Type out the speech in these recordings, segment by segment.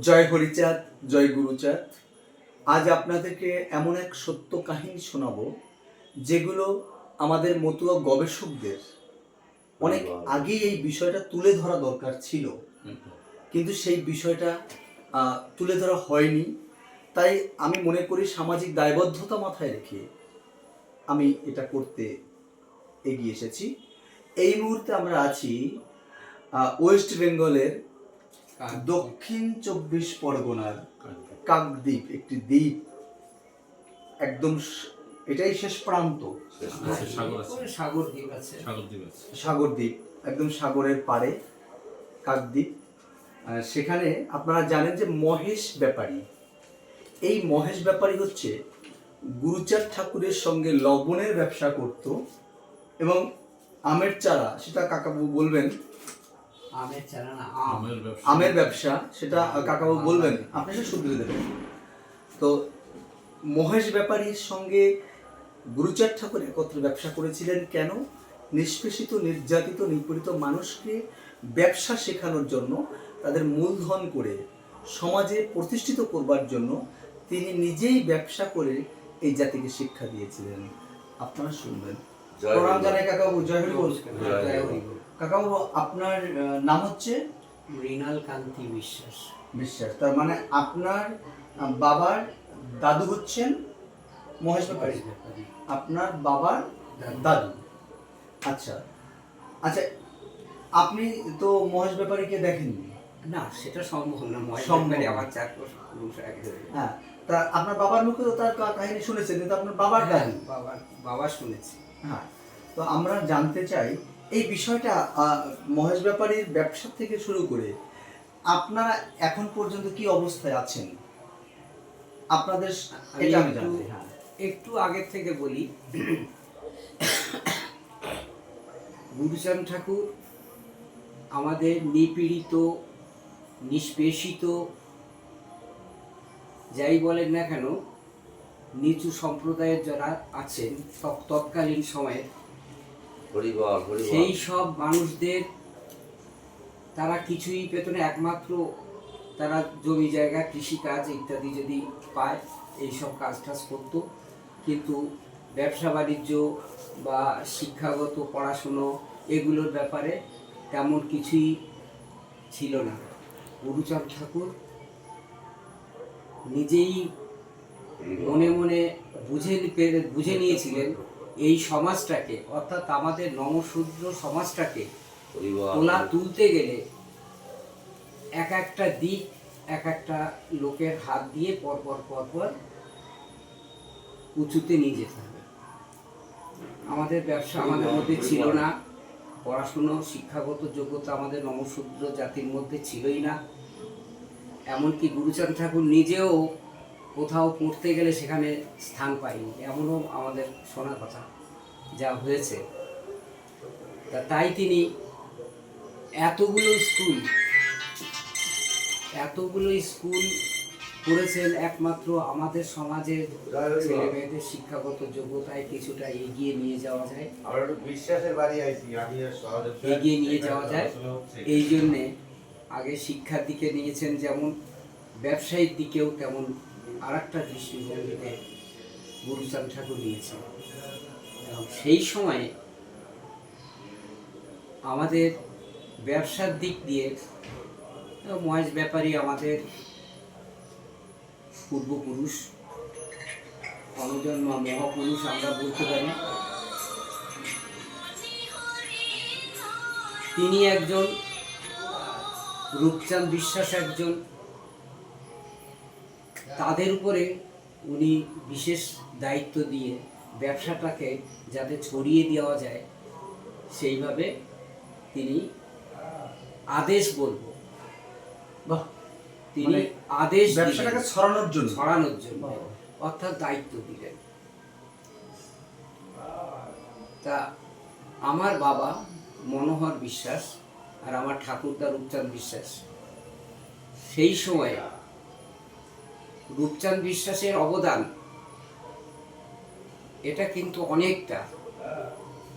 জয় হরিচাঁদ, জয় গুরুচাঁদ। আজ আপনাদেরকে এমন এক সত্য কাহিনী শোনাবো যেগুলো আমাদের মতুয়া গবেষকদের অনেক আগেই এই বিষয়টা তুলে ধরা দরকার ছিল, কিন্তু সেই বিষয়টা তুলে ধরা হয়নি। তাই আমি মনে করি সামাজিক দায়বদ্ধতা মাথায় রেখে আমি এটা করতে এগিয়ে এসেছি। এই মুহূর্তে আমরা আছি ওয়েস্ট বেঙ্গলের দক্ষিণ 24 পরগনার কাকদ্বীপ, একটি দ্বীপ, একদম এটাই শেষ প্রান্ত, সাগরদ্বীপ, একদম সাগরের পাড়ে কাকদ্বীপ। সেখানে আপনারা জানেন যে মহেশ ব্যাপারী, এই মহেশ ব্যাপারী হচ্ছে গুরুচাঁদ ঠাকুরের সঙ্গে লবণের ব্যবসা করত এবং আমের চারা, সেটা কাকাবাবু বলবেন, আমের ব্যবসা, সেটা কাকাবাবু বলবেন, আপনি সে শুধরে দেবেন। তো মহেশ ব্যাপারীর সঙ্গে গুরুচাঁদ ঠাকুর একত্রে ব্যবসা করেছিলেন কেন? নিষ্পেষিত, নির্যাতিত, নিপীড়িত মানুষকে ব্যবসা শেখানোর জন্য, তাদের মূলধন করে সমাজে প্রতিষ্ঠিত করবার জন্য তিনি নিজেই ব্যবসা করে এই জাতিকে শিক্ষা দিয়েছিলেন। আপনারা শুনবেন। প্রণাম জানাই কাকাবাবু, জয় হরি বল। কাকাবাবু, আপনার নাম হচ্ছে? মৃণাল কান্তি বিশ্বাস। বিশ্বাস, তার মানে আপনার বাবার দাদু হচ্ছেন মহেশ ব্যাপারী, আপনার বাবার দাদু। আচ্ছা আচ্ছা, আপনি তো মহেশ ব্যাপারীকে দেখেননি? না, সেটা সম্ভব না। মহেশ ব্যাপারী আমার 4 বছর আগে। হ্যাঁ, তা আপনার বাবার মুখে তো তার কাহিনী শুনেছেন, কিন্তু আপনার বাবার দাদু। বাবা শুনেছি। হ্যাঁ, তো আমরা জানতে চাই এই বিষয়টা, মহেশ ব্যাপারীর ব্যবসা থেকে শুরু করে আপনারা এখন পর্যন্ত কি অবস্থায় আছেন আপনাদের, এটা আমি জানতে। হ্যাঁ, একটু আগের থেকে বলি। গুরুচাঁদ ঠাকুর আমাদের নিপীড়িত, নিষ্পেষিত, যাই বলেন না কেন, নিচু সম্প্রদায়ের যারা আছেন তৎকালীন সময়ে, সেই সব মানুষদের তারা কিছুই পেত না, একমাত্র তারা জমি জায়গা, কৃষিকাজ ইত্যাদি যদি পায় এইসব কাজ টাজ করতো। কিন্তু ব্যবসা বাণিজ্য বা শিক্ষাগত পড়াশুনো এগুলোর ব্যাপারে তেমন কিছুই ছিল না। গুরুচাঁদ ঠাকুর নিজেই মনে মনে বুঝে নিয়েছিলেন এই সমাজটাকে, অর্থাৎ আমাদের নমশূদ্র সমাজটাকে তুলতে গেলে এক একটা দিক, এক একটা লোকের হাত দিয়ে পরপর উঁচুতে নিয়ে যেতে হবে। আমাদের ব্যবসা আমাদের মধ্যে ছিল না, পড়াশুনো শিক্ষাগত যোগ্যতা আমাদের নমশূদ্র জাতির মধ্যে ছিলই না। এমনকি গুরুচাঁদ ঠাকুর নিজেও কোথাও পড়তে গেলে সেখানে স্থান পায়নি, এমনও আমাদের শোনা কথা যা হয়েছে। তাই তিনি এতগুলো স্কুল করেছেন একমাত্র আমাদের সমাজের ছেলে মেয়েদের শিক্ষাগত যোগ্যতায় কিছুটা এগিয়ে নিয়ে যাওয়া যায়, এই জন্যে আগে শিক্ষার দিকে নিয়েছেন, যেমন ব্যবসায়িক দিকেও তেমন আর একটা দৃষ্টিভঙ্গিতে গুরুচাঁদ ঠাকুর নিয়েছেন। এবং সেই সময়ে আমাদের ব্যবসার দিক দিয়ে মহেশ ব্যাপারী আমাদের পূর্বপুরুষ, অনুজন্ম মহাপুরুষ আমরা বলতে পারি। তিনি একজন, রূপচাঁদ বিশ্বাস একজন, তাদের উপরে উনি বিশেষ দায়িত্ব দিয়ে ব্যবসাটাকে যাতে ছড়িয়ে দেওয়া যায় সেইভাবে তিনি আদেশ বলবো, তিনি আদেশ ব্যবসাটাকে ছড়ানোর জন্য অর্থাৎ দায়িত্ব দিলেন। তা আমার বাবা মনোহর বিশ্বাস আর আমার ঠাকুরদা রূপচাঁদ বিশ্বাস, সেই সময়ে রূপচাঁদ বিশ্বাসের অবদান এটা কিন্তু অনেকটা।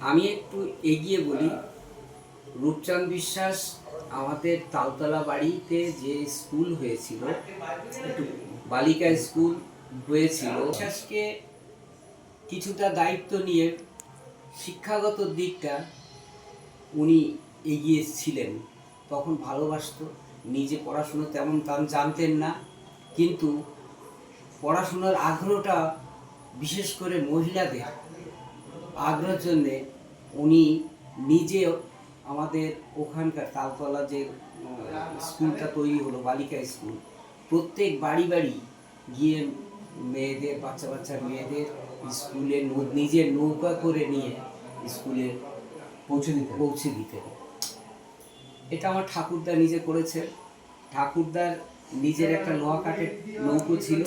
আমি একটু এগিয়ে বলি, রূপচাঁদ বিশ্বাস আমাদের তালতলা বাড়িতে যে স্কুল হয়েছিল, একটু বালিকা স্কুল হয়েছিল, বিশ্বাসকে কিছুটা দায়িত্ব নিয়ে শিক্ষাগত দিকটা উনি এগিয়েছিলেন। তখন ভালোবাসতো, নিজে পড়াশুনো তেমন জানতেন না, কিন্তু পড়াশোনার আগ্রহটা বিশেষ করে মহিলাদের আগ্রহের জন্যে উনি নিজে আমাদের ওখানকার তালতলা যে স্কুলটা তৈরি হলো বালিকা স্কুল, প্রত্যেক বাড়ি বাড়ি গিয়ে মেয়েদের বাচ্চা বাচ্চা মেয়েদের স্কুলে নিজের নৌকা করে নিয়ে স্কুলে পৌঁছে দিতেন। এটা আমার ঠাকুরদা নিজে করেছেন। ঠাকুরদার নিজের একটা লোহা কাঠের নৌকো ছিল,